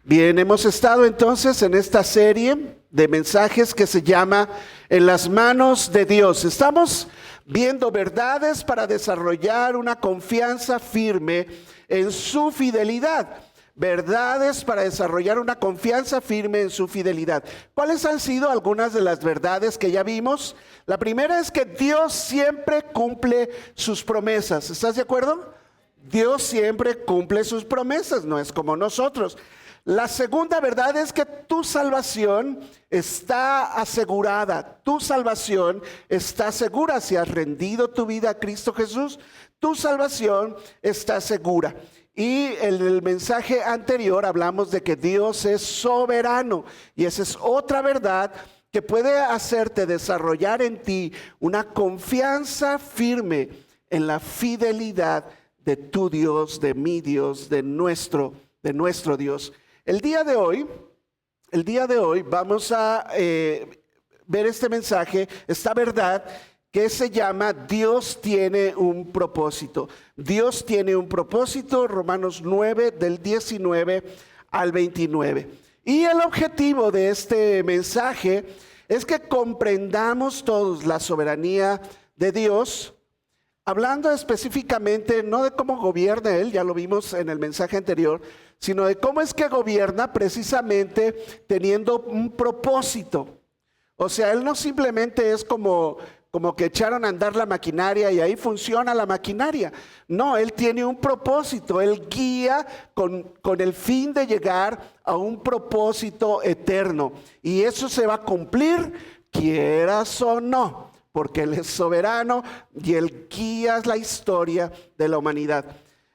Bien, hemos estado entonces en esta serie de mensajes que se llama En las manos de Dios. Estamos viendo verdades para desarrollar una confianza firme en su fidelidad. Verdades para desarrollar una confianza firme en su fidelidad. ¿Cuáles han sido algunas de las verdades que ya vimos? La primera es que Dios siempre cumple sus promesas. ¿Estás de acuerdo? Dios siempre cumple sus promesas, no es como nosotros. La segunda verdad es que tu salvación está asegurada. Tu salvación está segura. Si has rendido tu vida a Cristo Jesús, tu salvación está segura. Y en el mensaje anterior hablamos de que Dios es soberano. Y esa es otra verdad que puede hacerte desarrollar en ti una confianza firme en la fidelidad de tu Dios, de mi Dios, de nuestro Dios. El día de hoy vamos a ver este mensaje, esta verdad que se llama Dios tiene un propósito. Dios tiene un propósito, Romanos 9 del 19 al 29. Y el objetivo de este mensaje es que comprendamos todos la soberanía de Dios, hablando específicamente no de cómo gobierna Él, ya lo vimos en el mensaje anterior, sino de cómo es que gobierna precisamente teniendo un propósito. O sea, Él no simplemente es como que echaron a andar la maquinaria y ahí funciona la maquinaria. No, Él tiene un propósito, Él guía con el fin de llegar a un propósito eterno. Y eso se va a cumplir, quieras o no, porque Él es soberano y Él guía la historia de la humanidad.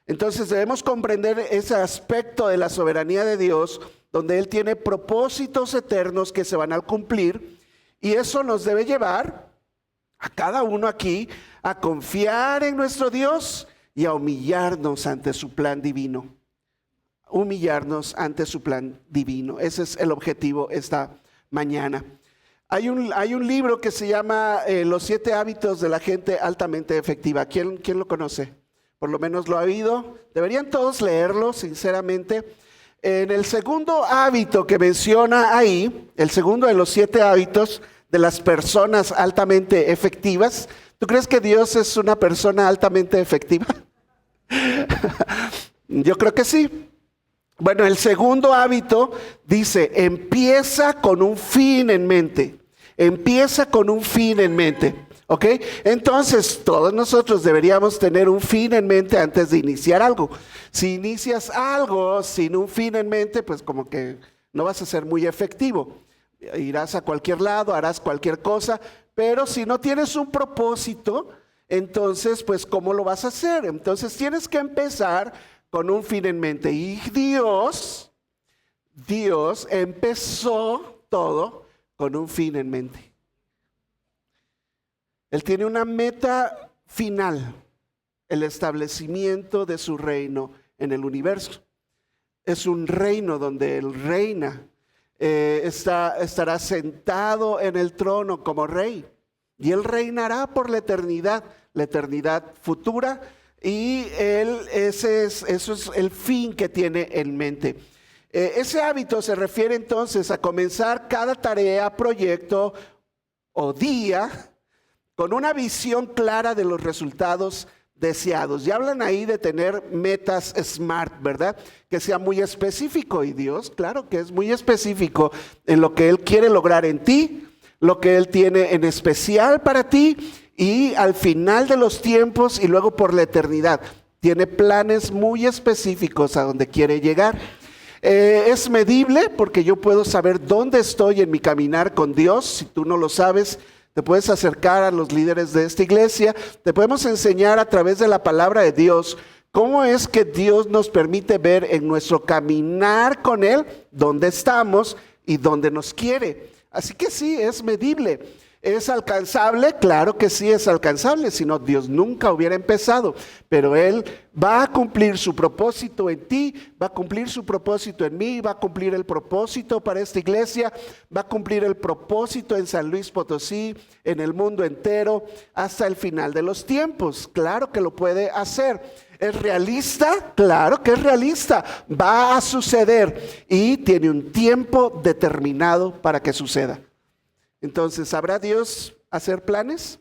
Entonces debemos comprender ese aspecto de la soberanía de Dios, donde Él tiene propósitos eternos que se van a cumplir, y eso nos debe llevar a cada uno aquí a confiar en nuestro Dios y a humillarnos ante su plan divino. Humillarnos ante su plan divino. Ese es el objetivo esta mañana. Hay un libro que se llama Los 7 hábitos de la gente altamente efectiva. ¿Quién lo conoce? Por lo menos lo ha oído. Deberían todos leerlo, sinceramente. En el segundo hábito que menciona ahí, el segundo de los 7 hábitos de las personas altamente efectivas. ¿Tú crees que Dios es una persona altamente efectiva? Yo creo que sí. Bueno, el segundo hábito dice, empieza con un fin en mente. Empieza con un fin en mente. ¿Ok? Entonces, todos nosotros deberíamos tener un fin en mente antes de iniciar algo. Si inicias algo sin un fin en mente, pues como que no vas a ser muy efectivo. Irás a cualquier lado, harás cualquier cosa, pero si no tienes un propósito, entonces, pues, ¿cómo lo vas a hacer? Entonces, tienes que empezar con un fin en mente. Y Dios empezó todo con un fin en mente. Él tiene una meta final, el establecimiento de su reino en el universo. Es un reino donde Él reina. Estará sentado en el trono como rey. Y Él reinará por la eternidad futura. Y eso es el fin que tiene en mente. Ese hábito se refiere entonces a comenzar cada tarea, proyecto o día con una visión clara de los resultados deseados. Ya hablan ahí de tener metas SMART, ¿verdad? Que sea muy específico. Y Dios, claro que es muy específico en lo que Él quiere lograr en ti, lo que Él tiene en especial para ti y al final de los tiempos y luego por la eternidad. Tiene planes muy específicos a donde quiere llegar. Es medible porque yo puedo saber dónde estoy en mi caminar con Dios. Si tú no lo sabes, te puedes acercar a los líderes de esta iglesia. Te podemos enseñar a través de la palabra de Dios cómo es que Dios nos permite ver en nuestro caminar con Él dónde estamos y dónde nos quiere. Así que sí, es medible. ¿Es alcanzable? Claro que sí es alcanzable, si no Dios nunca hubiera empezado. Pero Él va a cumplir su propósito en ti, va a cumplir su propósito en mí, va a cumplir el propósito para esta iglesia, va a cumplir el propósito en San Luis Potosí, en el mundo entero, hasta el final de los tiempos. Claro que lo puede hacer. ¿Es realista? Claro que es realista. Va a suceder y tiene un tiempo determinado para que suceda. Entonces, ¿sabrá Dios hacer planes?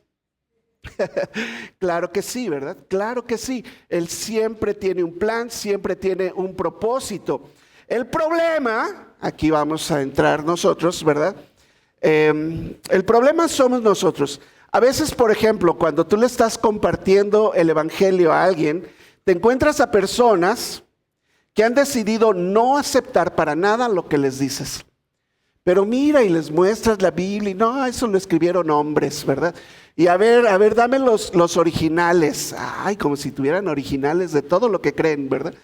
Claro que sí, ¿verdad? Claro que sí. Él siempre tiene un plan, siempre tiene un propósito. El problema, aquí vamos a entrar nosotros, ¿verdad? El problema somos nosotros. A veces, por ejemplo, cuando tú le estás compartiendo el evangelio a alguien, te encuentras a personas que han decidido no aceptar para nada lo que les dices. Pero mira y les muestras la Biblia y no, eso lo escribieron hombres, ¿verdad? Y a ver, dame los originales. Ay, como si tuvieran originales de todo lo que creen, ¿verdad?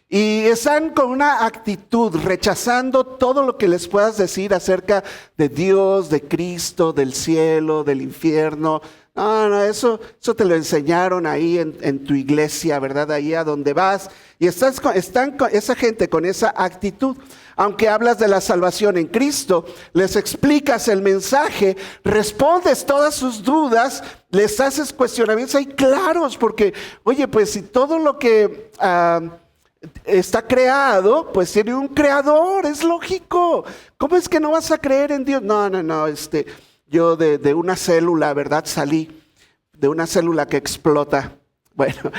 Y están con una actitud rechazando todo lo que les puedas decir acerca de Dios, de Cristo, del cielo, del infierno. No, eso te lo enseñaron ahí en tu iglesia, ¿verdad? Ahí a donde vas. Y están con esa gente con esa actitud. Aunque hablas de la salvación en Cristo, les explicas el mensaje, respondes todas sus dudas, les haces cuestionamientos ahí claros, porque, oye, pues si todo lo que está creado, pues tiene un creador, es lógico. ¿Cómo es que no vas a creer en Dios? No, yo de una célula, ¿verdad? Salí de una célula que explota. Bueno,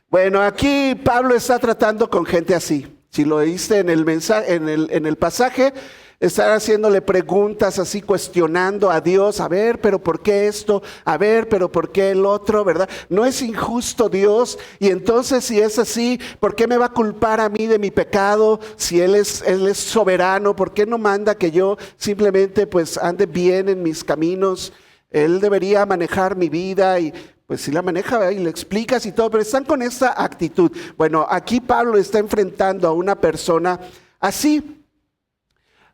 bueno, aquí Pablo está tratando con gente así. Si lo oíste en el mensaje, en el pasaje, están haciéndole preguntas así, cuestionando a Dios. A ver, pero ¿por qué esto? A ver, pero ¿por qué el otro? ¿Verdad? ¿No es injusto Dios? Y entonces, si es así, ¿por qué me va a culpar a mí de mi pecado? Si Él es soberano, ¿por qué no manda que yo simplemente pues ande bien en mis caminos? Él debería manejar mi vida y pues si la maneja, ¿verdad? Y le explicas y todo, pero están con esta actitud. Bueno, aquí Pablo está enfrentando a una persona así.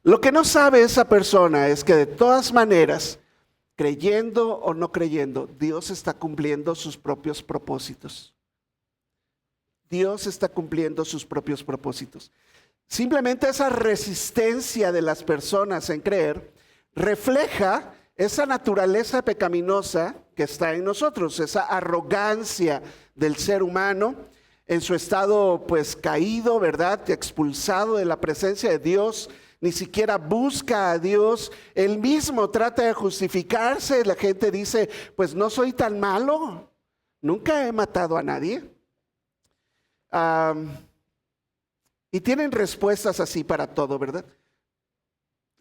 Lo que no sabe esa persona es que de todas maneras, creyendo o no creyendo, Dios está cumpliendo sus propios propósitos. Dios está cumpliendo sus propios propósitos. Simplemente esa resistencia de las personas en creer refleja esa naturaleza pecaminosa que está en nosotros, esa arrogancia del ser humano en su estado pues caído, ¿verdad? Expulsado de la presencia de Dios. Ni siquiera busca a Dios, él mismo trata de justificarse. La gente dice, pues no soy tan malo, nunca he matado a nadie. Y tienen respuestas así para todo, ¿verdad?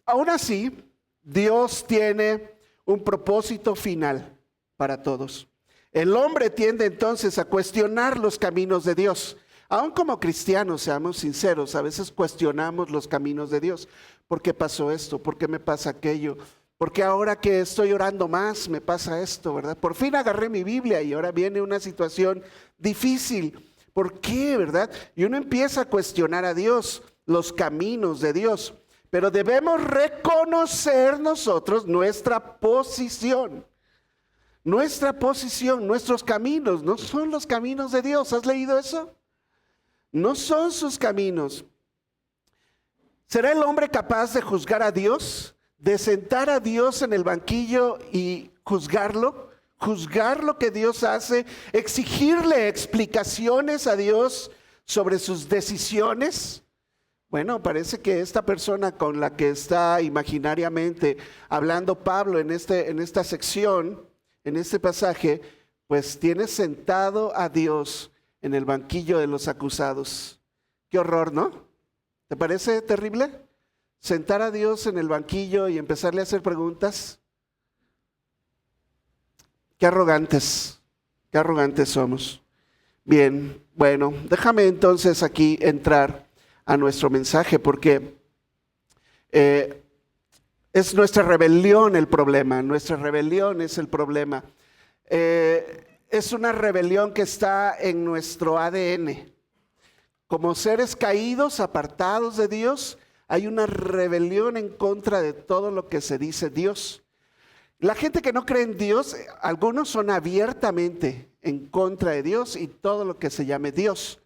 Aún así, Dios tiene un propósito final para todos. El hombre tiende entonces a cuestionar los caminos de Dios. Aún como cristianos, seamos sinceros, a veces cuestionamos los caminos de Dios. ¿Por qué pasó esto? ¿Por qué me pasa aquello? ¿Por qué ahora que estoy orando más me pasa esto, verdad? Por fin agarré mi Biblia y ahora viene una situación difícil. ¿Por qué, verdad? Y uno empieza a cuestionar a Dios, los caminos de Dios. Pero debemos reconocer nosotros nuestra posición. Nuestra posición, nuestros caminos, no son los caminos de Dios. ¿Has leído eso? No son sus caminos. ¿Será el hombre capaz de juzgar a Dios? ¿De sentar a Dios en el banquillo y juzgarlo? ¿Juzgar lo que Dios hace? ¿Exigirle explicaciones a Dios sobre sus decisiones? Bueno, parece que esta persona con la que está imaginariamente hablando Pablo en esta sección, en este pasaje, pues tiene sentado a Dios en el banquillo de los acusados. Qué horror, ¿no? ¿Te parece terrible? Sentar a Dios en el banquillo y empezarle a hacer preguntas. Qué arrogantes somos. Bien, bueno, déjame entonces aquí entrar a nuestro mensaje porque es nuestra rebelión el problema, nuestra rebelión es el problema. Es una rebelión que está en nuestro ADN. Como seres caídos, apartados de Dios, hay una rebelión en contra de todo lo que se dice Dios. La gente que no cree en Dios, algunos son abiertamente en contra de Dios y todo lo que se llame Dios.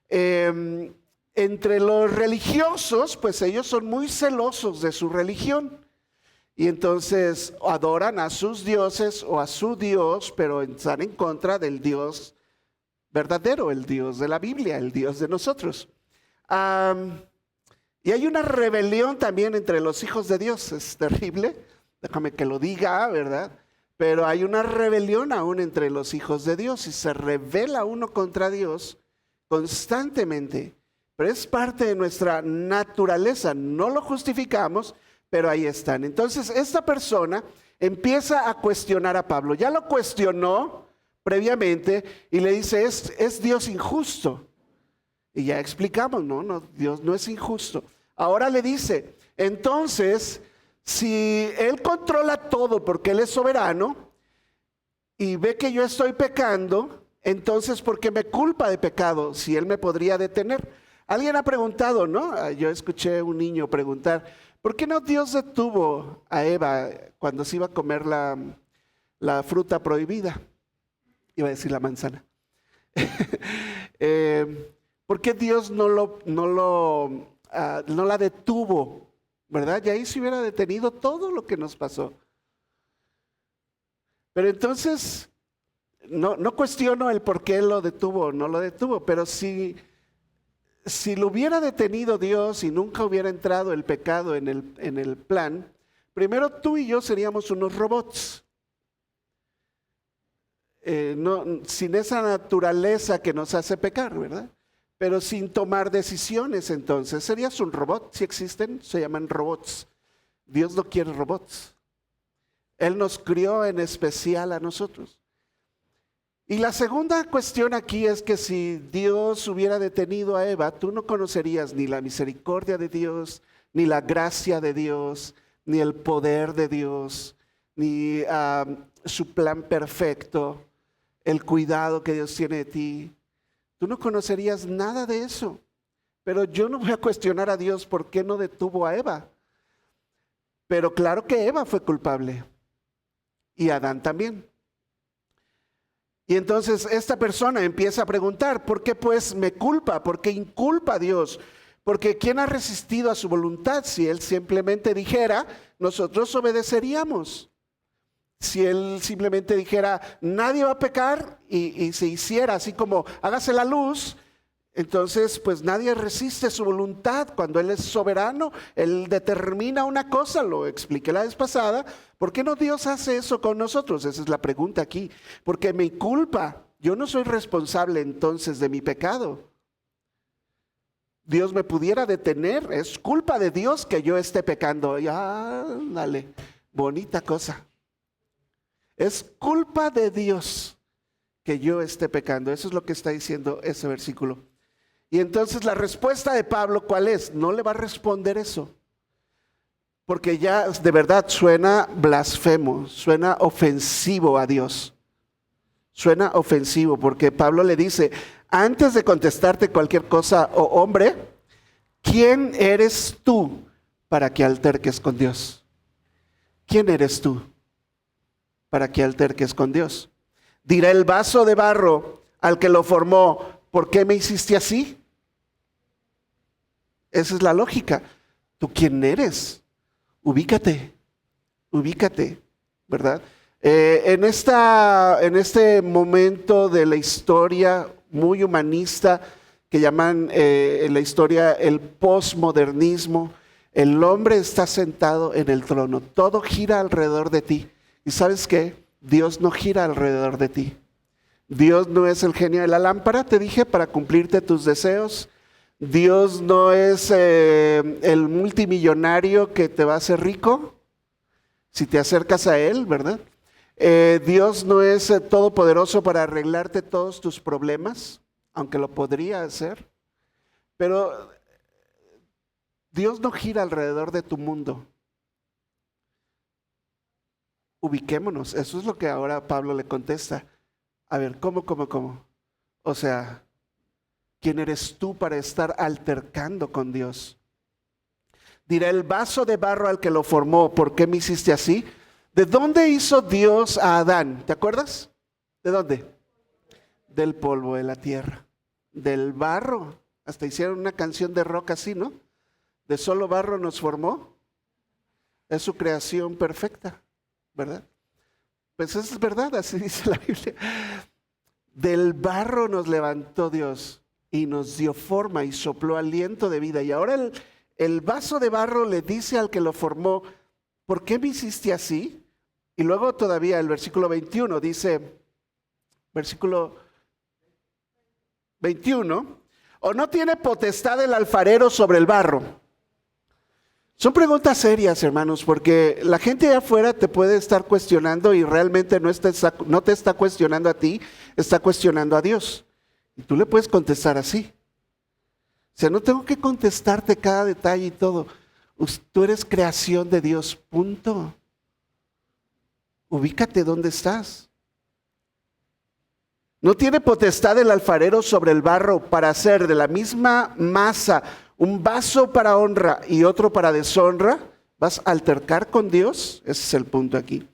Entre los religiosos, pues ellos son muy celosos de su religión. Y entonces adoran a sus dioses o a su Dios, pero están en contra del Dios verdadero, el Dios de la Biblia, el Dios de nosotros. Y hay una rebelión también entre los hijos de Dios, es terrible, déjame que lo diga, ¿verdad? Pero hay una rebelión aún entre los hijos de Dios y se rebela uno contra Dios constantemente. Pero es parte de nuestra naturaleza, no lo justificamos, pero ahí están. Entonces esta persona empieza a cuestionar a Pablo. Ya lo cuestionó previamente y le dice, es Dios injusto. Y ya explicamos, no, Dios no es injusto. Ahora le dice, entonces, si Él controla todo porque Él es soberano y ve que yo estoy pecando, entonces ¿por qué me culpa de pecado si Él me podría detener? Alguien ha preguntado, ¿no? Yo escuché un niño preguntar, ¿por qué no Dios detuvo a Eva cuando se iba a comer la fruta prohibida? Iba a decir la manzana. ¿Por qué Dios no la detuvo? ¿Verdad? Y ahí se hubiera detenido todo lo que nos pasó. Pero entonces, no cuestiono el por qué lo detuvo o no lo detuvo, pero si lo hubiera detenido Dios y nunca hubiera entrado el pecado en el plan, primero tú y yo seríamos unos robots. Sin esa naturaleza que nos hace pecar, ¿verdad? Pero sin tomar decisiones, entonces serías un robot. Si existen, se llaman robots. Dios no quiere robots. Él nos crió en especial a nosotros. Y la segunda cuestión aquí es que si Dios hubiera detenido a Eva, tú no conocerías ni la misericordia de Dios, ni la gracia de Dios, ni el poder de Dios, ni su plan perfecto, el cuidado que Dios tiene de ti. Tú no conocerías nada de eso. Pero yo no voy a cuestionar a Dios por qué no detuvo a Eva. Pero claro que Eva fue culpable. Y Adán también. Y entonces esta persona empieza a preguntar, ¿por qué pues me culpa? ¿Por qué inculpa a Dios? Porque ¿quién ha resistido a su voluntad? Si Él simplemente dijera, nosotros obedeceríamos. Si Él simplemente dijera, nadie va a pecar y se hiciera así como, hágase la luz, entonces pues nadie resiste su voluntad. Cuando Él es soberano, Él determina una cosa, lo expliqué la vez pasada. ¿Por qué no Dios hace eso con nosotros? Esa es la pregunta aquí. Porque me culpa, yo no soy responsable entonces de mi pecado. Dios me pudiera detener, es culpa de Dios que yo esté pecando. Ya, dale, bonita cosa. Es culpa de Dios que yo esté pecando. Eso es lo que está diciendo ese versículo. Y entonces la respuesta de Pablo, ¿cuál es? No le va a responder eso. Porque ya de verdad suena blasfemo, suena ofensivo a Dios. Suena ofensivo porque Pablo le dice, antes de contestarte cualquier cosa, oh hombre, ¿quién eres tú para que alterques con Dios? ¿Quién eres tú para que alterques con Dios? Dirá el vaso de barro al que lo formó, ¿por qué me hiciste así? Esa es la lógica. ¿Tú quién eres? Ubícate, ¿verdad? En este momento de la historia muy humanista que llaman en la historia el posmodernismo, el hombre está sentado en el trono, todo gira alrededor de ti. ¿Y sabes qué? Dios no gira alrededor de ti. Dios no es el genio de la lámpara, te dije, para cumplirte tus deseos. Dios no es el multimillonario que te va a hacer rico si te acercas a Él, ¿verdad? Dios no es todopoderoso para arreglarte todos tus problemas, aunque lo podría hacer. Pero Dios no gira alrededor de tu mundo. Ubiquémonos, eso es lo que ahora Pablo le contesta. A ver, ¿cómo? O sea, ¿quién eres tú para estar altercando con Dios? Dirá el vaso de barro al que lo formó, ¿por qué me hiciste así? ¿De dónde hizo Dios a Adán? ¿Te acuerdas? ¿De dónde? Del polvo de la tierra, del barro. Hasta hicieron una canción de rock así, ¿no? De solo barro nos formó. es su creación perfecta, ¿verdad? Pues es verdad, así dice la Biblia. Del barro nos levantó Dios y nos dio forma y sopló aliento de vida. Y ahora el vaso de barro le dice al que lo formó, ¿por qué me hiciste así? Y luego todavía el versículo 21 dice, versículo 21, ¿o no tiene potestad el alfarero sobre el barro? Son preguntas serias, hermanos, porque la gente de afuera te puede estar cuestionando y realmente no te está cuestionando a ti, está cuestionando a Dios. Y tú le puedes contestar así. O sea, no tengo que contestarte cada detalle y todo. Tú eres creación de Dios, punto. Ubícate donde estás. ¿No tiene potestad el alfarero sobre el barro para hacer de la misma masa un vaso para honra y otro para deshonra? ¿Vas a altercar con Dios? Ese es el punto aquí.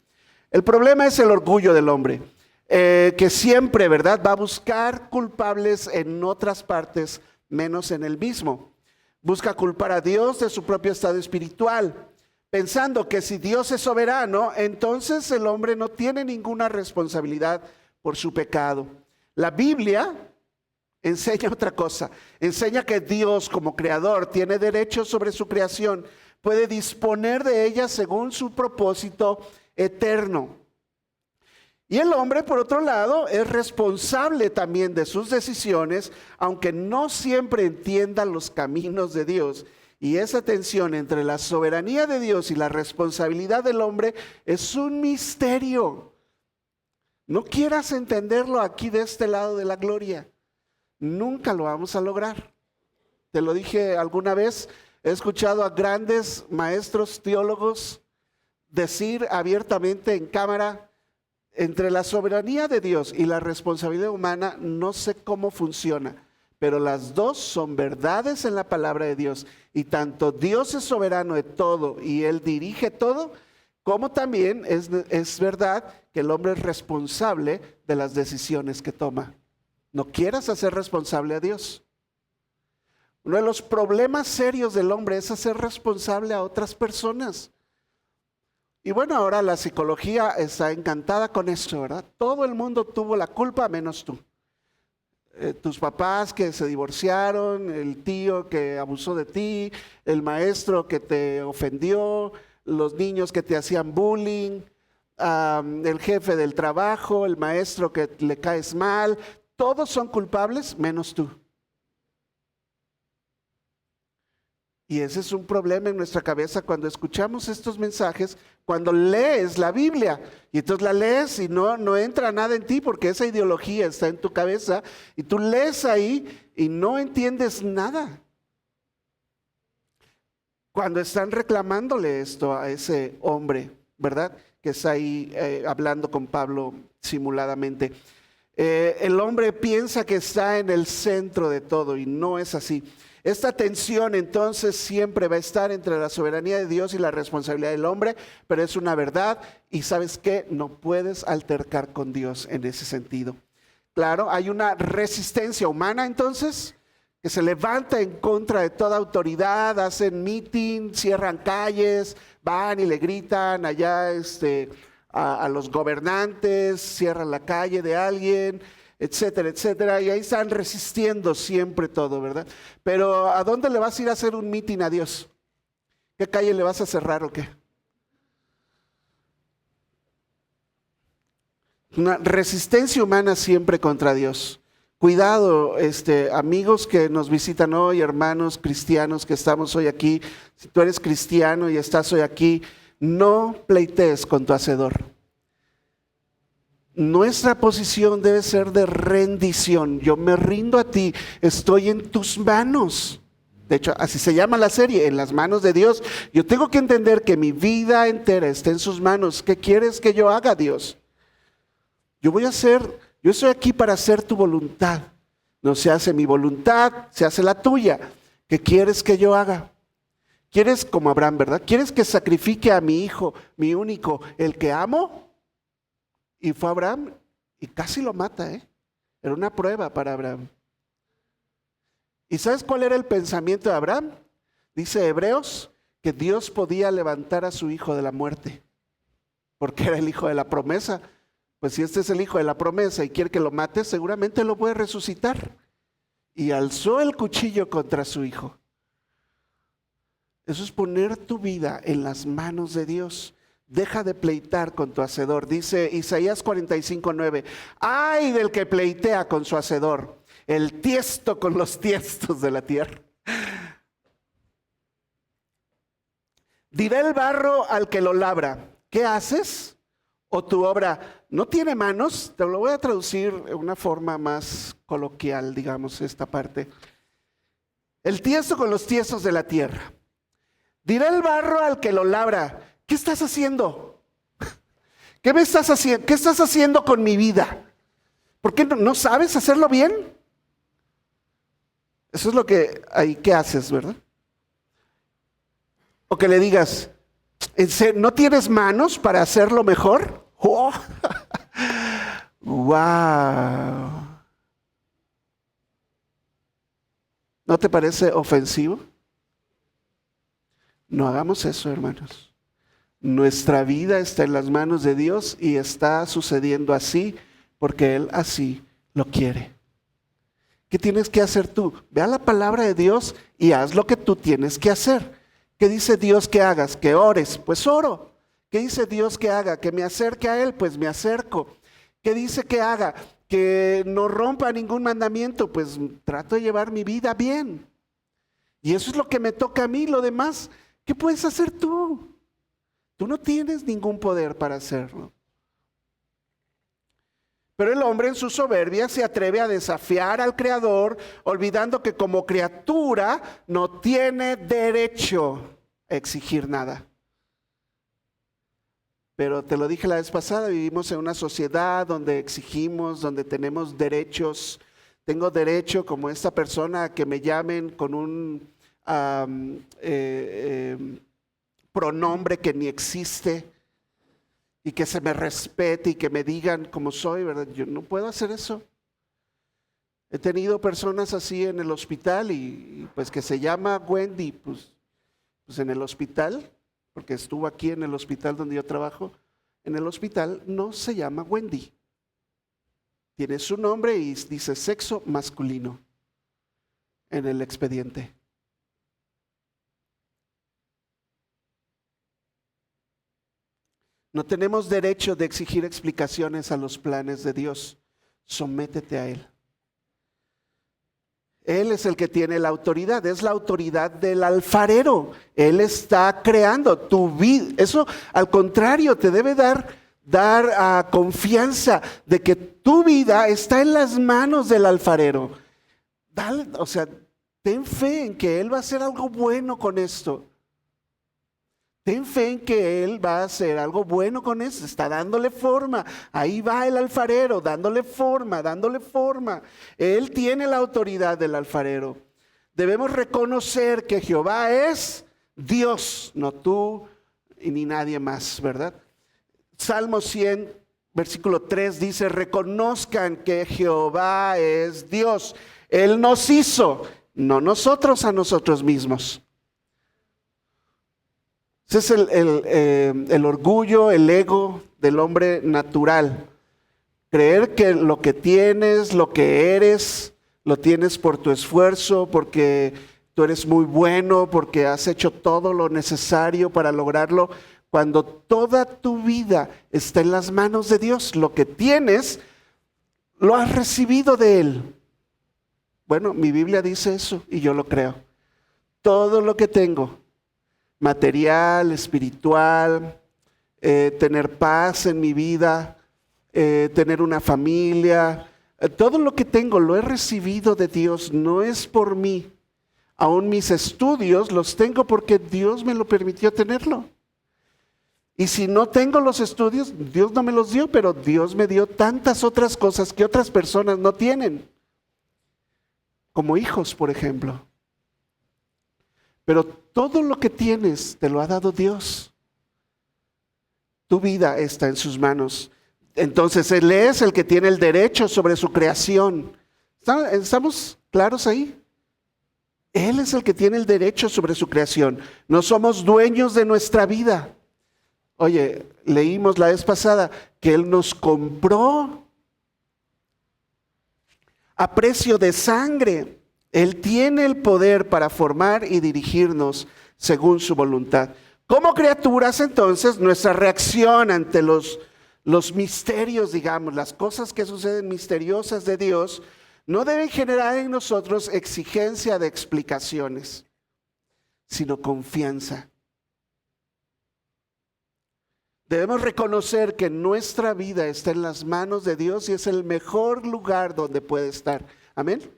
El problema es el orgullo del hombre, que siempre, ¿verdad?, va a buscar culpables en otras partes, menos en el mismo. Busca culpar a Dios de su propio estado espiritual, pensando que si Dios es soberano, entonces el hombre no tiene ninguna responsabilidad por su pecado. La Biblia enseña otra cosa, enseña que Dios como creador tiene derechos sobre su creación, puede disponer de ella según su propósito eterno. Y el hombre, por otro lado, es responsable también de sus decisiones, aunque no siempre entienda los caminos de Dios. Y esa tensión entre la soberanía de Dios y la responsabilidad del hombre es un misterio. No quieras entenderlo aquí de este lado de la gloria. Nunca lo vamos a lograr. Te lo dije alguna vez, he escuchado a grandes maestros teólogos decir abiertamente en cámara, entre la soberanía de Dios y la responsabilidad humana, no sé cómo funciona, pero las dos son verdades en la palabra de Dios. Y tanto Dios es soberano de todo y Él dirige todo, como también es verdad que el hombre es responsable de las decisiones que toma. No quieras hacer responsable a Dios. Uno de los problemas serios del hombre es hacer responsable a otras personas. Y bueno, ahora la psicología está encantada con esto, ¿verdad? Todo el mundo tuvo la culpa menos tú. Tus papás que se divorciaron, el tío que abusó de ti, el maestro que te ofendió, los niños que te hacían bullying, el jefe del trabajo, el maestro que le caes mal. Todos son culpables menos tú. Y ese es un problema en nuestra cabeza cuando escuchamos estos mensajes, cuando lees la Biblia. Y entonces la lees y no entra nada en ti porque esa ideología está en tu cabeza. Y tú lees ahí y no entiendes nada. Cuando están reclamándole esto a ese hombre, ¿verdad?, que está ahí hablando con Pablo simuladamente. El hombre piensa que está en el centro de todo y no es así. Esta tensión entonces siempre va a estar entre la soberanía de Dios y la responsabilidad del hombre, pero es una verdad y ¿sabes qué? No puedes altercar con Dios en ese sentido. Claro, hay una resistencia humana entonces que se levanta en contra de toda autoridad, hacen meeting, cierran calles, van y le gritan allá a los gobernantes, cierran la calle de alguien, etcétera, etcétera, y ahí están resistiendo siempre todo, ¿verdad? Pero ¿a dónde le vas a ir a hacer un meeting a Dios? ¿Qué calle le vas a cerrar o qué? Una resistencia humana siempre contra Dios. Cuidado, amigos que nos visitan hoy, hermanos cristianos que estamos hoy aquí. Si tú eres cristiano y estás hoy aquí, no pleitees con tu hacedor. Nuestra posición debe ser de rendición. Yo me rindo a ti, estoy en tus manos. De hecho, así se llama la serie, en las manos de Dios. Yo tengo que entender que mi vida entera está en sus manos. ¿Qué quieres que yo haga, Dios? Yo estoy aquí para hacer tu voluntad. No se hace mi voluntad, se hace la tuya. ¿Qué quieres que yo haga? ¿Quieres como Abraham, verdad? ¿Quieres que sacrifique a mi hijo, mi único, el que amo? Y fue Abraham y casi lo mata, Era una prueba para Abraham. ¿Y sabes cuál era el pensamiento de Abraham? Dice Hebreos que Dios podía levantar a su hijo de la muerte, porque era el hijo de la promesa. Pues si este es el hijo de la promesa y quiere que lo mate, seguramente lo puede resucitar. Y alzó el cuchillo contra su hijo. Eso es poner tu vida en las manos de Dios. Deja de pleitar con tu hacedor. Dice Isaías 45:9, ay del que pleitea con su hacedor, el tiesto con los tiestos de la tierra. Dirá el barro al que lo labra, ¿qué haces? O tu obra no tiene manos. Te lo voy a traducir de una forma más coloquial, digamos, esta parte. El tiesto con los tiestos de la tierra. Dirá el barro al que lo labra, ¿qué estás haciendo? ¿Qué me estás haciendo? ¿Qué estás haciendo con mi vida? ¿Por qué no sabes hacerlo bien? Eso es lo que ahí que haces, ¿verdad? O que le digas, ¿no tienes manos para hacerlo mejor? ¡Oh! ¡Wow! ¿No te parece ofensivo? No hagamos eso, hermanos. Nuestra vida está en las manos de Dios y está sucediendo así porque Él así lo quiere. ¿Qué tienes que hacer tú? Ve a la palabra de Dios y haz lo que tú tienes que hacer. ¿Qué dice Dios que hagas? Que ores, pues oro. ¿Qué dice Dios que haga? Que me acerque a Él, pues me acerco. ¿Qué dice que haga? Que no rompa ningún mandamiento, pues trato de llevar mi vida bien. Y eso es lo que me toca a mí. Lo demás, ¿qué puedes hacer tú? Tú no tienes ningún poder para hacerlo. Pero el hombre en su soberbia se atreve a desafiar al Creador, olvidando que como criatura no tiene derecho a exigir nada. Pero te lo dije la vez pasada, vivimos en una sociedad donde exigimos, donde tenemos derechos. Tengo derecho, como esta persona, a que me llamen con un pronombre que ni existe. Y que se me respete y que me digan como soy, ¿verdad? Yo no puedo hacer eso. He tenido personas así en el hospital y pues que se llama Wendy, pues en el hospital, porque estuvo aquí en el hospital donde yo trabajo, en el hospital no se llama Wendy. Tiene su nombre y dice sexo masculino en el expediente. No tenemos derecho de exigir explicaciones a los planes de Dios. Sométete a Él. Él es el que tiene la autoridad, es la autoridad del alfarero. Él está creando tu vida. Eso, al contrario, te debe dar confianza de que tu vida está en las manos del alfarero. Ten fe en que Él va a hacer algo bueno con esto. Ten fe en que Él va a hacer algo bueno con eso, está dándole forma. Ahí va el alfarero, dándole forma, dándole forma. Él tiene la autoridad del alfarero. Debemos reconocer que Jehová es Dios, no tú ni nadie más, ¿verdad? Salmo 100, versículo 3 dice, reconozcan que Jehová es Dios. Él nos hizo, no nosotros a nosotros mismos. Ese es el orgullo, el ego del hombre natural. Creer que lo que tienes, lo que eres, lo tienes por tu esfuerzo, porque tú eres muy bueno, porque has hecho todo lo necesario para lograrlo, cuando toda tu vida está en las manos de Dios. Lo que tienes, lo has recibido de Él. Bueno, mi Biblia dice eso y yo lo creo. Todo lo que tengo, material, espiritual, tener paz en mi vida, tener una familia, todo lo que tengo lo he recibido de Dios, no es por mí. Aún mis estudios los tengo porque Dios me lo permitió tenerlo. Y si no tengo los estudios, Dios no me los dio, pero Dios me dio tantas otras cosas que otras personas no tienen. Como hijos, por ejemplo. Pero todo lo que tienes te lo ha dado Dios. Tu vida está en sus manos. Entonces Él es el que tiene el derecho sobre su creación. ¿Estamos claros ahí? Él es el que tiene el derecho sobre su creación. No somos dueños de nuestra vida. Oye, leímos la vez pasada que Él nos compró a precio de sangre. Él tiene el poder para formar y dirigirnos según su voluntad. Como criaturas, entonces, nuestra reacción ante los misterios, digamos, las cosas que suceden misteriosas de Dios, no deben generar en nosotros exigencia de explicaciones, sino confianza. Debemos reconocer que nuestra vida está en las manos de Dios y es el mejor lugar donde puede estar. Amén.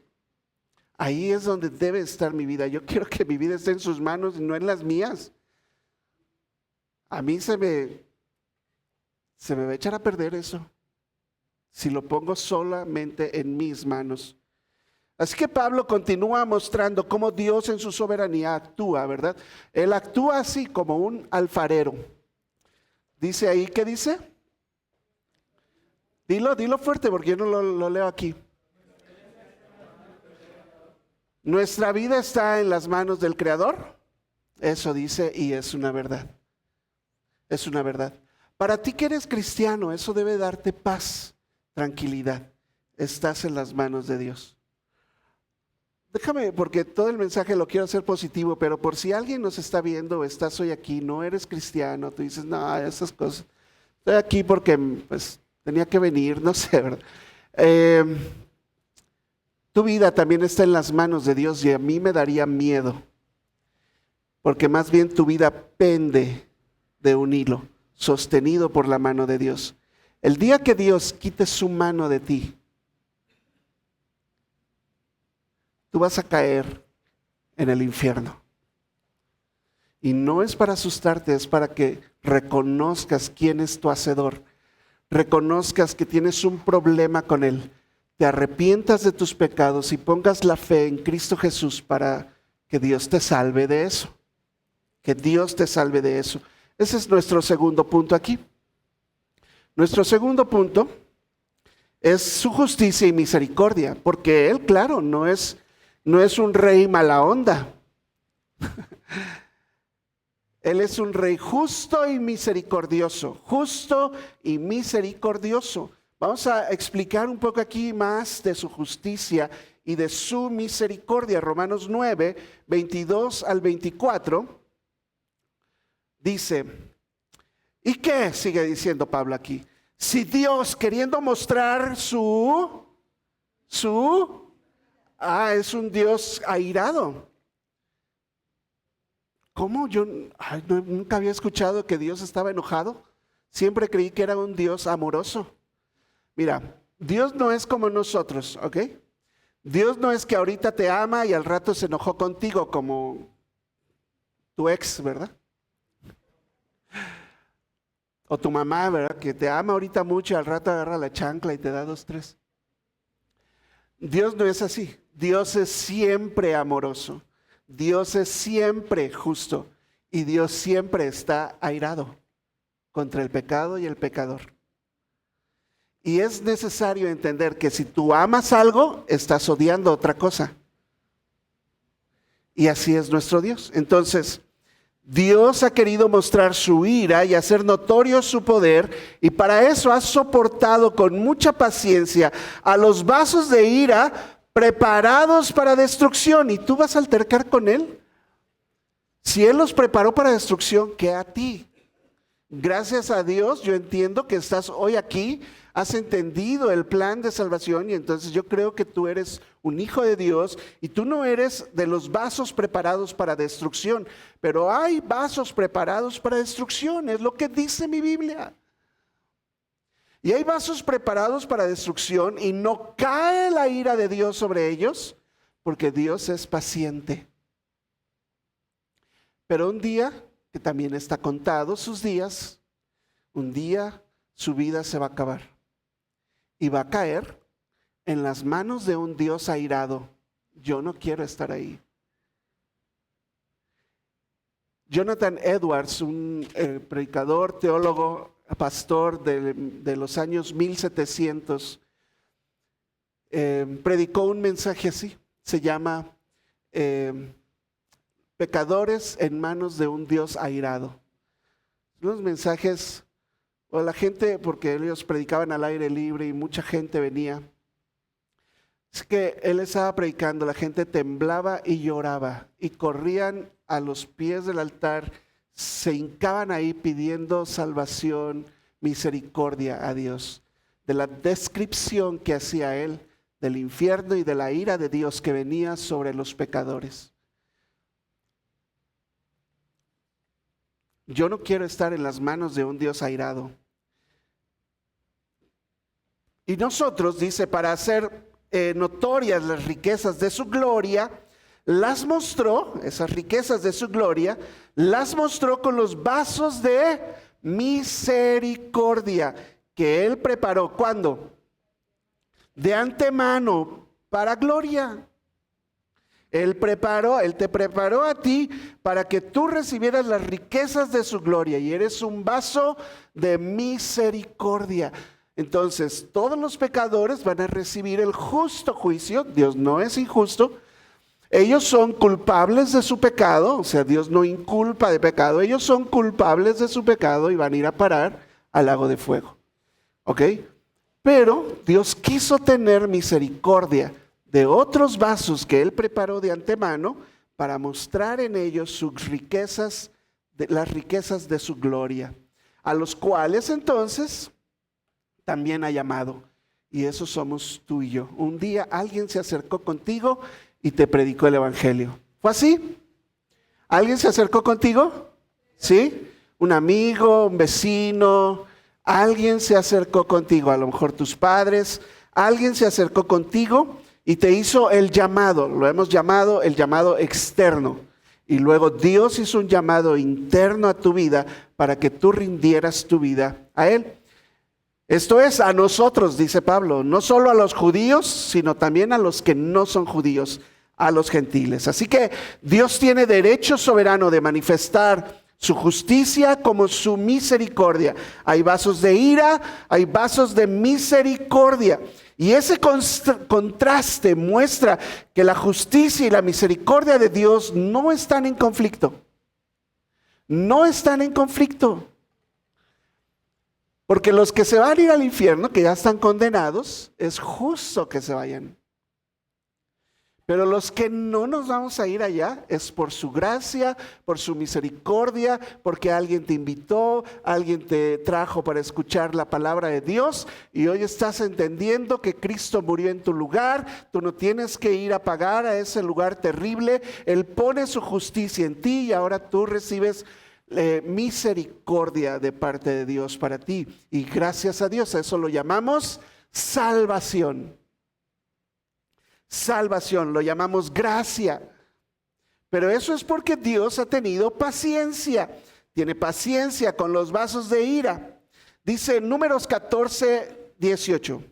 Ahí es donde debe estar mi vida. Yo quiero que mi vida esté en sus manos y no en las mías. A mí se me va a echar a perder eso si lo pongo solamente en mis manos. Así que Pablo continúa mostrando cómo Dios en su soberanía actúa, ¿verdad? Él actúa así como un alfarero. Dice ahí, ¿qué dice? Dilo fuerte porque yo no lo leo aquí. Nuestra vida está en las manos del Creador. Eso dice y es una verdad. Es una verdad. Para ti que eres cristiano, eso debe darte paz, tranquilidad. Estás en las manos de Dios. Déjame, porque todo el mensaje lo quiero hacer positivo, pero por si alguien nos está viendo, estás hoy aquí, no eres cristiano, tú dices, no, esas cosas. Estoy aquí porque pues tenía que venir, no sé, ¿verdad? Tu vida también está en las manos de Dios y a mí me daría miedo, porque más bien tu vida pende de un hilo sostenido por la mano de Dios. El día que Dios quite su mano de ti, tú vas a caer en el infierno. Y no es para asustarte, es para que reconozcas quién es tu hacedor, reconozcas que tienes un problema con Él, te arrepientas de tus pecados y pongas la fe en Cristo Jesús para que Dios te salve de eso. Que Dios te salve de eso. Ese es nuestro segundo punto aquí. Nuestro segundo punto es su justicia y misericordia, porque Él, claro, no es un rey mala onda. Él es un rey justo y misericordioso, justo y misericordioso. Vamos a explicar un poco aquí más de su justicia y de su misericordia. Romanos 9, 22 al 24, dice, ¿y qué? Sigue diciendo Pablo aquí. Si Dios, queriendo mostrar es un Dios airado. ¿Cómo? Yo nunca había escuchado que Dios estaba enojado. Siempre creí que era un Dios amoroso. Mira, Dios no es como nosotros, ¿ok? Dios no es que ahorita te ama y al rato se enojó contigo como tu ex, ¿verdad? O tu mamá, ¿verdad? Que te ama ahorita mucho y al rato agarra la chancla y te da 2, 3. Dios no es así. Dios es siempre amoroso. Dios es siempre justo. Y Dios siempre está airado contra el pecado y el pecador. Y es necesario entender que si tú amas algo, estás odiando otra cosa. Y así es nuestro Dios. Entonces, Dios ha querido mostrar su ira y hacer notorio su poder, y para eso ha soportado con mucha paciencia a los vasos de ira preparados para destrucción. ¿Y tú vas a altercar con Él? Si Él los preparó para destrucción, ¿qué a ti? Gracias a Dios, yo entiendo que estás hoy aquí, has entendido el plan de salvación y entonces yo creo que tú eres un hijo de Dios y tú no eres de los vasos preparados para destrucción, pero hay vasos preparados para destrucción, es lo que dice mi Biblia. Y hay vasos preparados para destrucción y no cae la ira de Dios sobre ellos porque Dios es paciente. Pero un día, que también está contado sus días, un día su vida se va a acabar y va a caer en las manos de un Dios airado. Yo no quiero estar ahí. Jonathan Edwards, un predicador, teólogo, pastor de los años 1700, predicó un mensaje así, se llama pecadores en manos de un Dios airado. Los mensajes, o la gente, porque ellos predicaban al aire libre y mucha gente venía. Es que él estaba predicando, la gente temblaba y lloraba y corrían a los pies del altar, se hincaban ahí pidiendo salvación, misericordia a Dios. De la descripción que hacía él del infierno y de la ira de Dios que venía sobre los pecadores. Yo no quiero estar en las manos de un Dios airado. Y nosotros, dice, para hacer notorias las riquezas de su gloria, las mostró, esas riquezas de su gloria, las mostró con los vasos de misericordia que él preparó. ¿Cuándo? De antemano para gloria. Él te preparó a ti para que tú recibieras las riquezas de su gloria y eres un vaso de misericordia. Entonces, todos los pecadores van a recibir el justo juicio. Dios no es injusto. Ellos son culpables de su pecado, o sea, Dios no inculpa de pecado. Ellos son culpables de su pecado y van a ir a parar al lago de fuego. ¿Ok? Pero Dios quiso tener misericordia de otros vasos que Él preparó de antemano para mostrar en ellos sus riquezas, las riquezas de su gloria, a los cuales entonces también ha llamado. Y eso somos tú y yo. Un día alguien se acercó contigo y te predicó el evangelio. ¿Fue así? ¿Alguien se acercó contigo? ¿Sí? Un amigo, un vecino, alguien se acercó contigo, a lo mejor tus padres, alguien se acercó contigo y te hizo el llamado, lo hemos llamado el llamado externo. Y luego Dios hizo un llamado interno a tu vida para que tú rindieras tu vida a Él. Esto es a nosotros, dice Pablo, no solo a los judíos, sino también a los que no son judíos, a los gentiles. Así que Dios tiene derecho soberano de manifestar su justicia como su misericordia. Hay vasos de ira, hay vasos de misericordia. Y ese contraste muestra que la justicia y la misericordia de Dios no están en conflicto. No están en conflicto. Porque los que se van a ir al infierno, que ya están condenados, es justo que se vayan. Pero los que no nos vamos a ir allá es por su gracia, por su misericordia, porque alguien te invitó, alguien te trajo para escuchar la palabra de Dios y hoy estás entendiendo que Cristo murió en tu lugar. Tú no tienes que ir a pagar a ese lugar terrible. Él pone su justicia en ti y ahora tú recibes misericordia de parte de Dios para ti. Y gracias a Dios, a eso lo llamamos salvación. Salvación, lo llamamos gracia. Pero eso es porque Dios ha tenido paciencia. Tiene paciencia con los vasos de ira. Dice Números 14:18.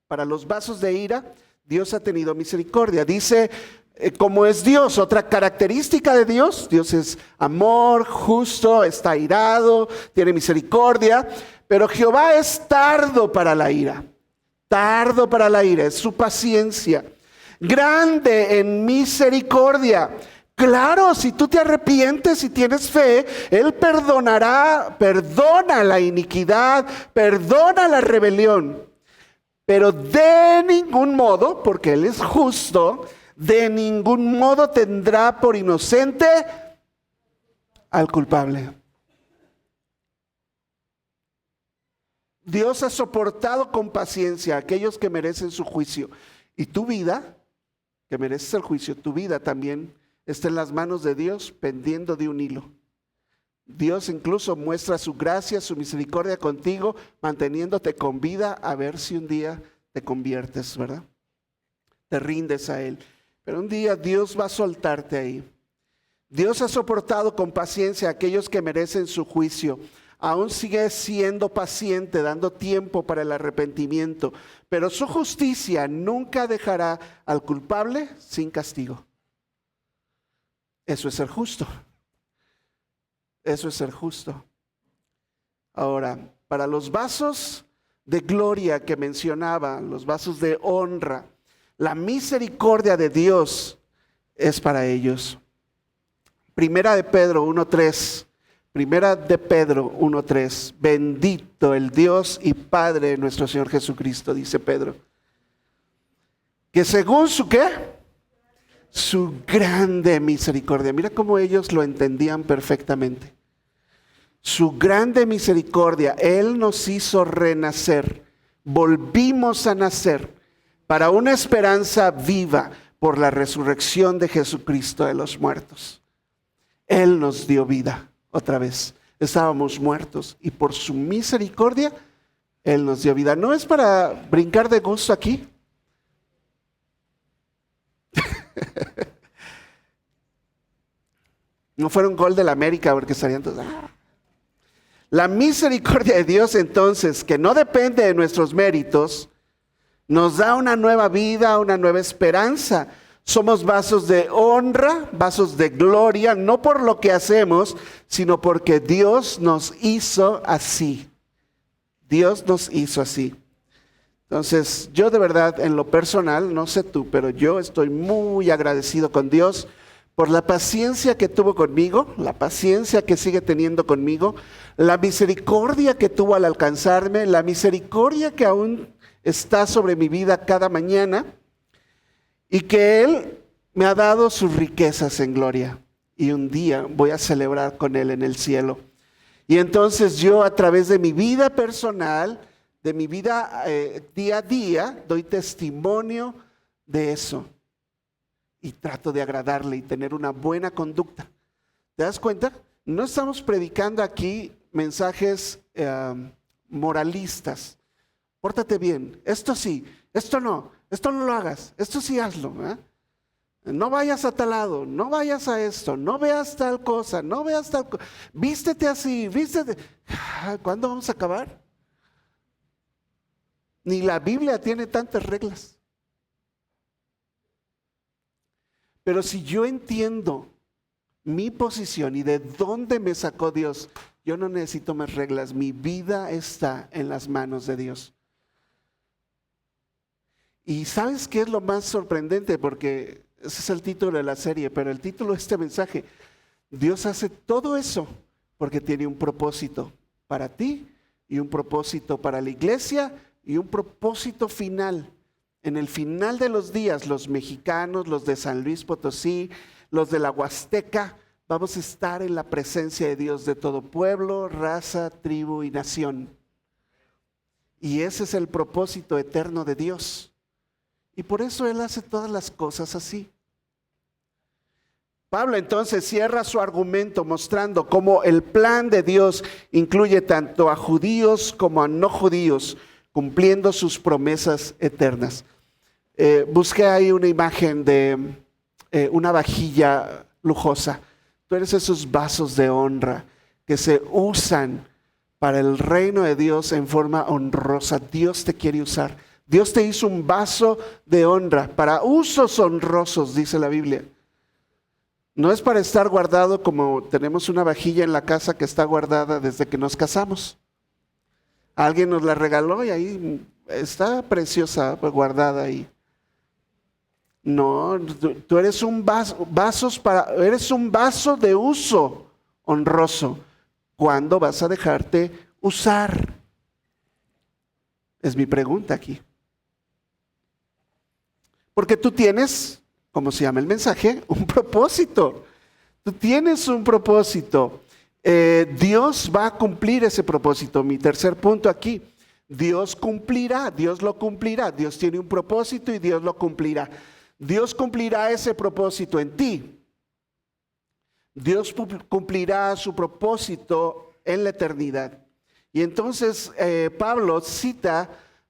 Para los vasos de ira, Dios ha tenido misericordia. Dice, como es Dios, otra característica de Dios. Dios es amor, justo, está airado, tiene misericordia. Pero Jehová es tardo para la ira. Tardo para la ira, es su paciencia. Grande en misericordia. Claro, si tú te arrepientes y tienes fe, Él perdona la iniquidad, perdona la rebelión. Pero de ningún modo, porque Él es justo, de ningún modo tendrá por inocente al culpable. Dios ha soportado con paciencia a aquellos que merecen su juicio. Y tu vida, que mereces el juicio, tu vida también está en las manos de Dios, pendiendo de un hilo. Dios incluso muestra su gracia, su misericordia contigo, manteniéndote con vida, a ver si un día te conviertes, ¿verdad? Te rindes a Él. Pero un día Dios va a soltarte ahí. Dios ha soportado con paciencia a aquellos que merecen su juicio. Aún sigue siendo paciente, dando tiempo para el arrepentimiento. Pero su justicia nunca dejará al culpable sin castigo. Eso es ser justo. Eso es ser justo. Ahora, para los vasos de gloria que mencionaba, los vasos de honra, la misericordia de Dios es para ellos. Primera de Pedro 1:3. Primera de Pedro 1:3. Bendito el Dios y Padre de nuestro Señor Jesucristo, dice Pedro. Que según su ¿qué? Su grande misericordia. Mira cómo ellos lo entendían perfectamente. Su grande misericordia, Él nos hizo renacer. Volvimos a nacer para una esperanza viva por la resurrección de Jesucristo de los muertos. Él nos dio vida otra vez. Estábamos muertos y por su misericordia, Él nos dio vida. ¿No es para brincar de gusto aquí? No fuera un gol del América porque estarían todos... La misericordia de Dios entonces, que no depende de nuestros méritos, nos da una nueva vida, una nueva esperanza. Somos vasos de honra, vasos de gloria, no por lo que hacemos, sino porque Dios nos hizo así. Dios nos hizo así. Entonces, yo de verdad, en lo personal, no sé tú, pero yo estoy muy agradecido con Dios por la paciencia que tuvo conmigo, la paciencia que sigue teniendo conmigo, la misericordia que tuvo al alcanzarme, la misericordia que aún está sobre mi vida cada mañana, y que Él me ha dado sus riquezas en gloria. Y un día voy a celebrar con Él en el cielo. Y entonces yo, a través de mi vida personal, de mi vida día a día, doy testimonio de eso. Y trato de agradarle y tener una buena conducta. ¿Te das cuenta? No estamos predicando aquí mensajes moralistas. Pórtate bien, esto sí, esto no lo hagas, esto sí hazlo. No vayas a tal lado, no vayas a esto, no veas tal cosa, no veas tal cosa. Vístete así, vístete. ¿Cuándo vamos a acabar? Ni la Biblia tiene tantas reglas. Pero si yo entiendo mi posición y de dónde me sacó Dios, yo no necesito más reglas. Mi vida está en las manos de Dios. Y ¿sabes qué es lo más sorprendente? Porque ese es el título de la serie, pero el título de este mensaje, Dios hace todo eso porque tiene un propósito para ti y un propósito para la iglesia y un propósito final. En el final de los días, los mexicanos, los de San Luis Potosí, los de la Huasteca, vamos a estar en la presencia de Dios de todo pueblo, raza, tribu y nación. Y ese es el propósito eterno de Dios. Y por eso Él hace todas las cosas así. Pablo entonces cierra su argumento mostrando cómo el plan de Dios incluye tanto a judíos como a no judíos, cumpliendo sus promesas eternas. Busqué ahí una imagen de una vajilla lujosa. Tú eres esos vasos de honra que se usan para el reino de Dios en forma honrosa. Dios te quiere usar. Dios te hizo un vaso de honra para usos honrosos, dice la Biblia. No es para estar guardado como tenemos una vajilla en la casa que está guardada desde que nos casamos. Alguien nos la regaló y ahí está preciosa, guardada ahí. No, tú eres un eres un vaso de uso honroso. ¿Cuándo vas a dejarte usar? Es mi pregunta aquí. Porque tú tienes, como se llama el mensaje, un propósito. Tú tienes un propósito. Dios va a cumplir ese propósito. Mi tercer punto aquí. Dios cumplirá, Dios lo cumplirá. Dios tiene un propósito y Dios lo cumplirá. Dios cumplirá ese propósito en ti. Dios cumplirá su propósito en la eternidad. Y entonces Pablo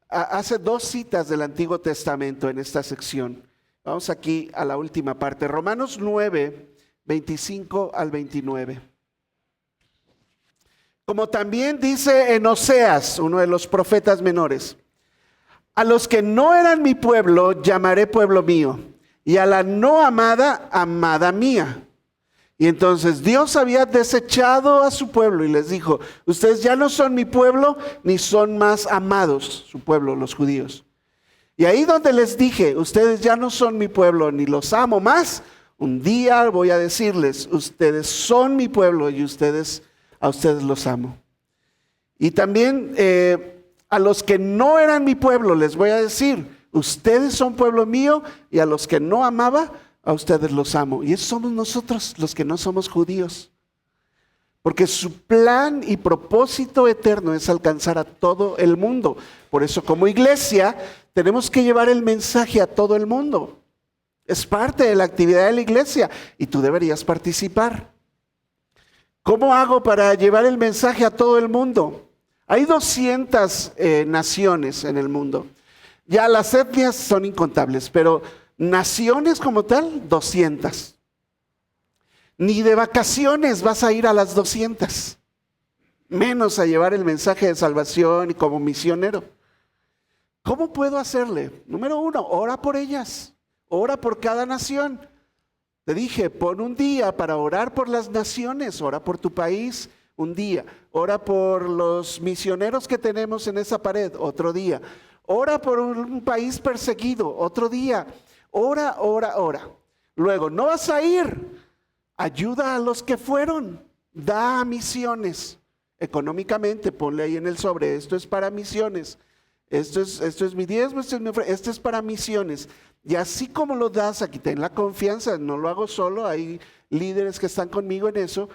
hace dos citas del Antiguo Testamento en esta sección. Vamos aquí a la última parte. Romanos 9, 25 al 29. Como también dice en Oseas, uno de los profetas menores, a los que no eran mi pueblo llamaré pueblo mío, y a la no amada, amada mía. Y entonces Dios había desechado a su pueblo y les dijo, ustedes ya no son mi pueblo, ni son más amados, su pueblo, los judíos. Y ahí donde les dije, ustedes ya no son mi pueblo, ni los amo más, Un día voy a decirles, ustedes son mi pueblo y a ustedes los amo. Y también a los que no eran mi pueblo les voy a decir, ustedes son pueblo mío, y a los que no amaba, a ustedes los amo. Y esos somos nosotros, los que no somos judíos. Porque su plan y propósito eterno es alcanzar a todo el mundo. Por eso, como iglesia, tenemos que llevar el mensaje a todo el mundo. Es parte de la actividad de la iglesia y tú deberías participar. ¿Cómo hago para llevar el mensaje a todo el mundo? Hay 200 naciones en el mundo. Ya las etnias son incontables, pero naciones como tal, 200. Ni de vacaciones vas a ir a las 200, menos a llevar el mensaje de salvación y como misionero. ¿Cómo puedo hacerle? Número 1, ora por ellas, ora por cada nación. Te dije, pon un día para orar por las naciones, ora por tu país un día, ora por los misioneros que tenemos en esa pared otro día, ora por un país perseguido otro día, ora. Luego, no vas a ir. Ayuda a los que fueron, da a misiones. Económicamente, ponle ahí en el sobre, esto es para misiones. Esto es mi diezmo, esto es para misiones. Y así como lo das, aquí ten la confianza, no lo hago solo, hay líderes que están conmigo en eso.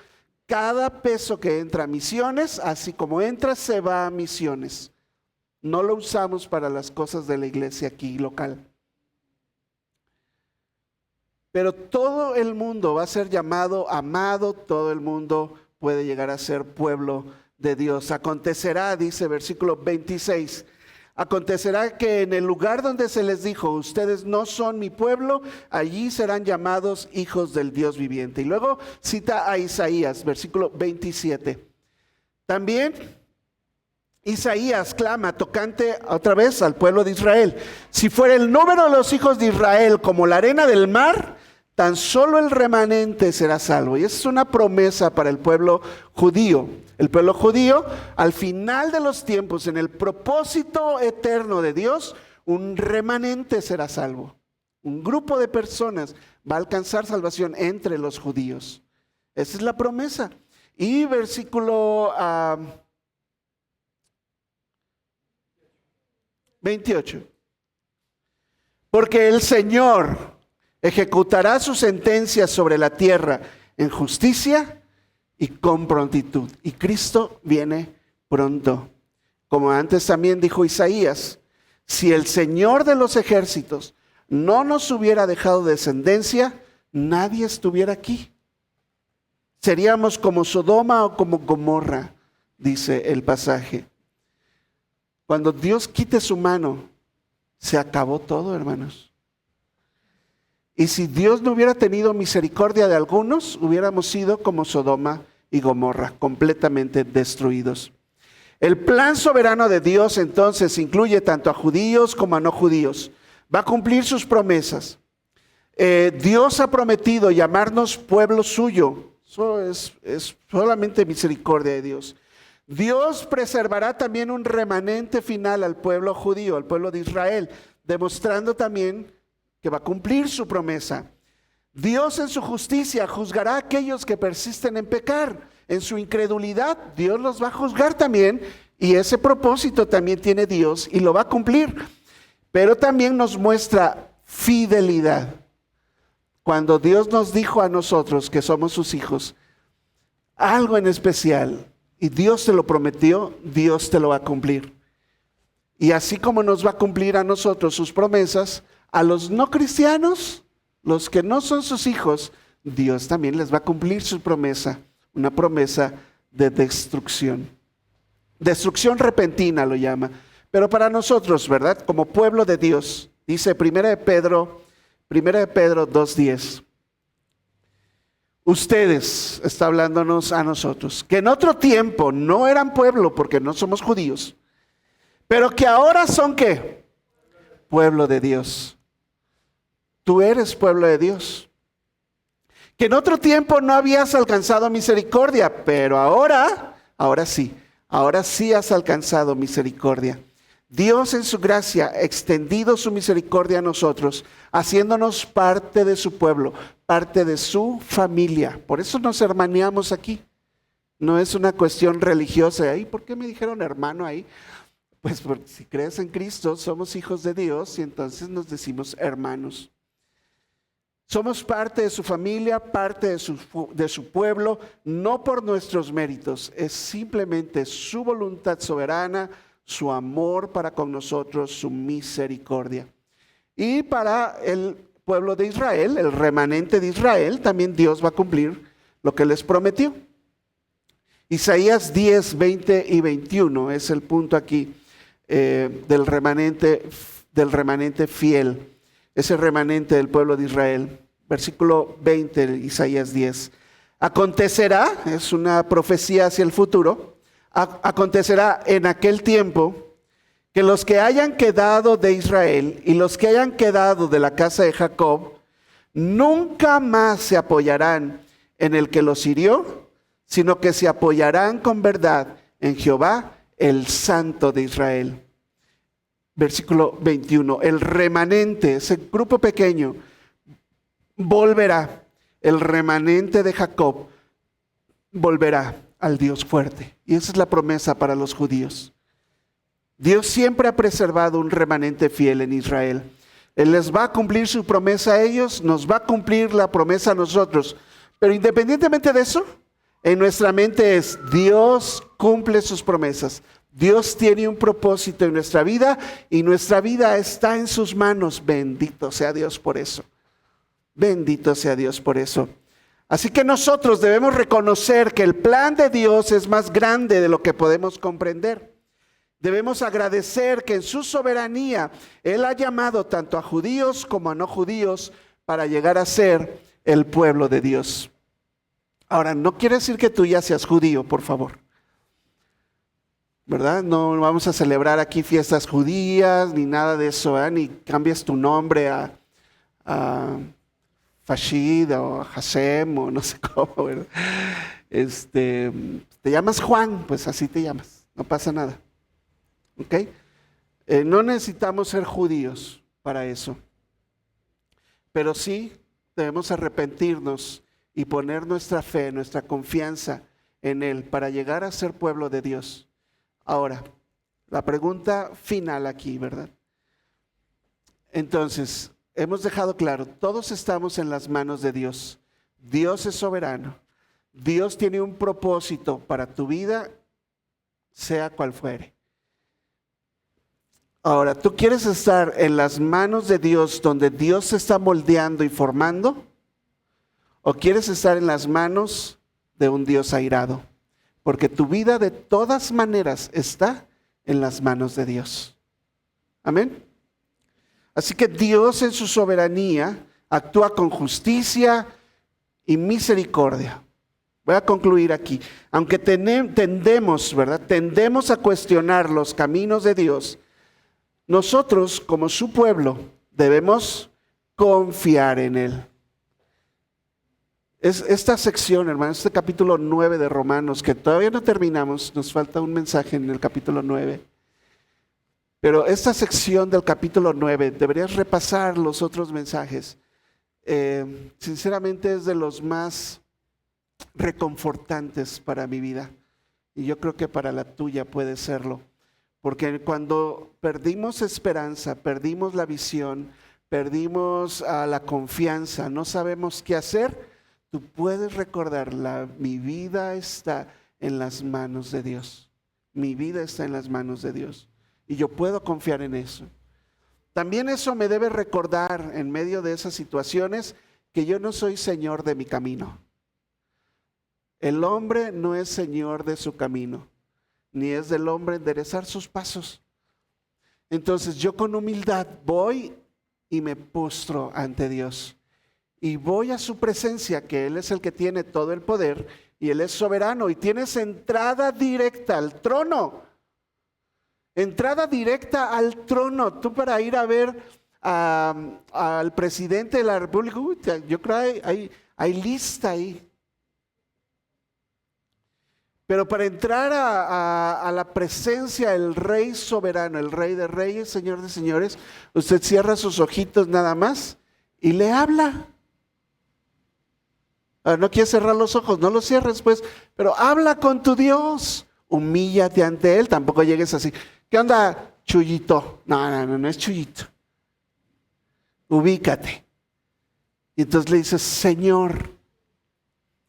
Cada peso que entra a misiones, así como entra, se va a misiones. No lo usamos para las cosas de la iglesia aquí local. Pero todo el mundo va a ser llamado amado, todo el mundo puede llegar a ser pueblo de Dios. Acontecerá, dice versículo 26, acontecerá que en el lugar donde se les dijo, ustedes no son mi pueblo, allí serán llamados hijos del Dios viviente. Y luego cita a Isaías, versículo 27. También Isaías clama tocante otra vez al pueblo de Israel. Si fuera el número de los hijos de Israel como la arena del mar, tan solo el remanente será salvo. Y esa es una promesa para el pueblo judío. El pueblo judío, al final de los tiempos, en el propósito eterno de Dios, un remanente será salvo. Un grupo de personas va a alcanzar salvación entre los judíos. Esa es la promesa. Y versículo 28. Porque el Señor ejecutará su sentencia sobre la tierra en justicia y con prontitud. Y Cristo viene pronto. Como antes también dijo Isaías, si el Señor de los ejércitos no nos hubiera dejado descendencia, nadie estuviera aquí. Seríamos como Sodoma o como Gomorra, dice el pasaje. Cuando Dios quite su mano, se acabó todo, hermanos. Y si Dios no hubiera tenido misericordia de algunos, hubiéramos sido como Sodoma y Gomorra, completamente destruidos. El plan soberano de Dios entonces incluye tanto a judíos como a no judíos. Va a cumplir sus promesas. Dios ha prometido llamarnos pueblo suyo. Eso es solamente misericordia de Dios. Dios preservará también un remanente final al pueblo judío, al pueblo de Israel, demostrando también que va a cumplir su promesa. Dios en su justicia juzgará a aquellos que persisten en pecar. En su incredulidad, Dios los va a juzgar también, y ese propósito también tiene Dios y lo va a cumplir. Pero también nos muestra fidelidad. Cuando Dios nos dijo a nosotros que somos sus hijos, algo en especial, y Dios te lo prometió, Dios te lo va a cumplir. Y así como nos va a cumplir a nosotros sus promesas, a los no cristianos, los que no son sus hijos, Dios también les va a cumplir su promesa, una promesa de destrucción. Destrucción repentina lo llama. Pero para nosotros, ¿verdad? Como pueblo de Dios, dice 1 de Pedro 2:10. Ustedes, está hablándonos a nosotros, que en otro tiempo no eran pueblo porque no somos judíos, pero que ahora son ¿qué? Pueblo de Dios. Tú eres pueblo de Dios. Que en otro tiempo no habías alcanzado misericordia, pero ahora sí has alcanzado misericordia. Dios en su gracia ha extendido su misericordia a nosotros, haciéndonos parte de su pueblo, parte de su familia. Por eso nos hermaneamos aquí. No es una cuestión religiosa. ¿Ay, por qué me dijeron hermano ahí? Pues porque si crees en Cristo, somos hijos de Dios y entonces nos decimos hermanos. Somos parte de su familia, parte de su pueblo, no por nuestros méritos, es simplemente su voluntad soberana, su amor para con nosotros, su misericordia. Y para el pueblo de Israel, el remanente de Israel, también Dios va a cumplir lo que les prometió. Isaías 10, 20 y 21 es el punto aquí del remanente fiel, ese remanente del pueblo de Israel. Versículo 20 de Isaías 10. Acontecerá, es una profecía hacia el futuro, acontecerá en aquel tiempo que los que hayan quedado de Israel y los que hayan quedado de la casa de Jacob nunca más se apoyarán en el que los hirió, sino que se apoyarán con verdad en Jehová, el Santo de Israel. Versículo 21, el remanente, ese grupo pequeño, volverá, el remanente de Jacob volverá al Dios fuerte. Y esa es la promesa para los judíos. Dios siempre ha preservado un remanente fiel en Israel. Él les va a cumplir su promesa a ellos, nos va a cumplir la promesa a nosotros. Pero independientemente de eso, en nuestra mente es Dios cumple sus promesas. Dios tiene un propósito en nuestra vida y nuestra vida está en sus manos. Bendito sea Dios por eso. Bendito sea Dios por eso. Así que nosotros debemos reconocer que el plan de Dios es más grande de lo que podemos comprender. Debemos agradecer que en su soberanía Él ha llamado tanto a judíos como a no judíos para llegar a ser el pueblo de Dios. Ahora, no quiere decir que tú ya seas judío, por favor. ¿Verdad? No vamos a celebrar aquí fiestas judías ni nada de eso, ¿eh? Ni cambies tu nombre a Fashid o a Hashem o no sé cómo, ¿verdad? Te llamas Juan, pues así te llamas, no pasa nada. ¿Ok? No necesitamos ser judíos para eso, pero sí debemos arrepentirnos y poner nuestra fe, nuestra confianza en Él para llegar a ser pueblo de Dios. Ahora, la pregunta final aquí, ¿verdad? Entonces, hemos dejado claro, todos estamos en las manos de Dios. Dios es soberano. Dios tiene un propósito para tu vida, sea cual fuere. Ahora, ¿tú quieres estar en las manos de Dios donde Dios se está moldeando y formando? ¿O quieres estar en las manos de un Dios airado? Porque tu vida de todas maneras está en las manos de Dios. Amén. Así que Dios en su soberanía actúa con justicia y misericordia. Voy a concluir aquí. Aunque tendemos, ¿verdad? Tendemos a cuestionar los caminos de Dios, nosotros como su pueblo debemos confiar en Él. Esta sección, hermanos, este capítulo 9 de Romanos, que todavía no terminamos, nos falta un mensaje en el capítulo 9. Pero esta sección del capítulo 9, deberías repasar los otros mensajes. Sinceramente es de los más reconfortantes para mi vida. Y yo creo que para la tuya puede serlo. Porque cuando perdimos esperanza, perdimos la visión, perdimos la confianza, no sabemos qué hacer, tú puedes recordar, mi vida está en las manos de Dios. Mi vida está en las manos de Dios. Y yo puedo confiar en eso. También eso me debe recordar en medio de esas situaciones que yo no soy señor de mi camino. El hombre no es señor de su camino, ni es del hombre enderezar sus pasos. Entonces yo con humildad voy y me postro ante Dios. Y voy a su presencia, que Él es el que tiene todo el poder y Él es soberano y tienes entrada directa al trono. Entrada directa al trono. Tú para ir a ver al presidente de la República, yo creo que hay lista ahí. Pero para entrar a la presencia del Rey soberano, el Rey de reyes, Señor de señores, usted cierra sus ojitos nada más y le habla. No quieres cerrar los ojos, no los cierres pues, pero habla con tu Dios. Humíllate ante Él, tampoco llegues así. ¿Qué onda, Chuyito? No es Chuyito. Ubícate. Y entonces le dices, Señor.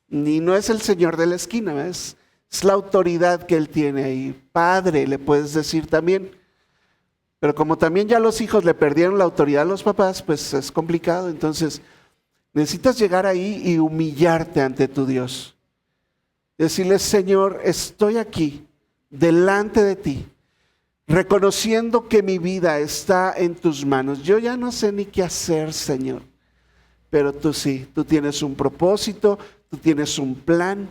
Y no es el Señor de la esquina, es la autoridad que Él tiene ahí. Padre, le puedes decir también. Pero como también ya los hijos le perdieron la autoridad a los papás, pues es complicado. Entonces, necesitas llegar ahí y humillarte ante tu Dios. Decirle, Señor, estoy aquí, delante de ti, reconociendo que mi vida está en tus manos. Yo ya no sé ni qué hacer, Señor, pero tú sí, tú tienes un propósito, tú tienes un plan.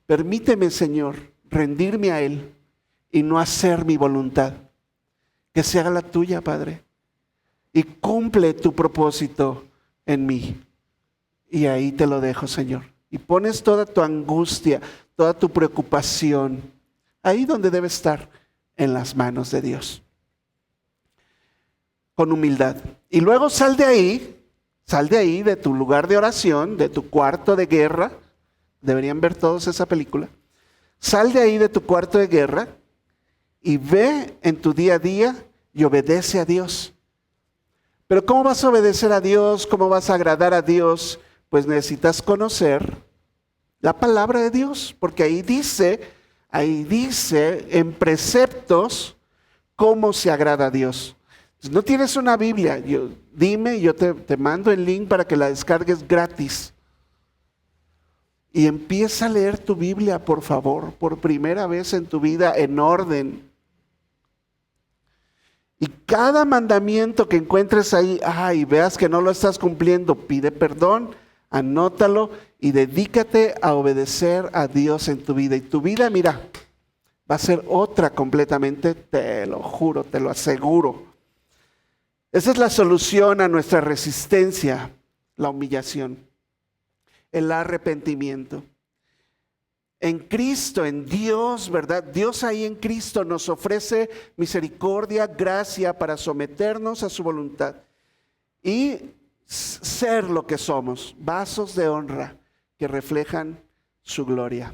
Permíteme, Señor, rendirme a Él y no hacer mi voluntad, que se haga la tuya, Padre, y cumple tu propósito en mí. Y ahí te lo dejo, Señor. Y pones toda tu angustia, toda tu preocupación, ahí donde debe estar, en las manos de Dios. Con humildad. Y luego sal de ahí de tu lugar de oración, de tu cuarto de guerra. Deberían ver todos esa película. Sal de ahí de tu cuarto de guerra y ve en tu día a día y obedece a Dios. Pero ¿cómo vas a obedecer a Dios? ¿Cómo vas a agradar a Dios? Pues necesitas conocer la palabra de Dios, porque ahí dice en preceptos cómo se agrada a Dios. Entonces, no tienes una Biblia, dime, yo te mando el link para que la descargues gratis. Y empieza a leer tu Biblia, por favor, por primera vez en tu vida, en orden. Y cada mandamiento que encuentres ahí, y veas que no lo estás cumpliendo, pide perdón, anótalo y dedícate a obedecer a Dios en tu vida. Y tu vida, mira, va a ser otra completamente, te lo juro, te lo aseguro. Esa es la solución a nuestra resistencia, la humillación, el arrepentimiento. En Cristo, en Dios, ¿verdad? Dios ahí en Cristo nos ofrece misericordia, gracia para someternos a su voluntad y ser lo que somos, vasos de honra que reflejan su gloria.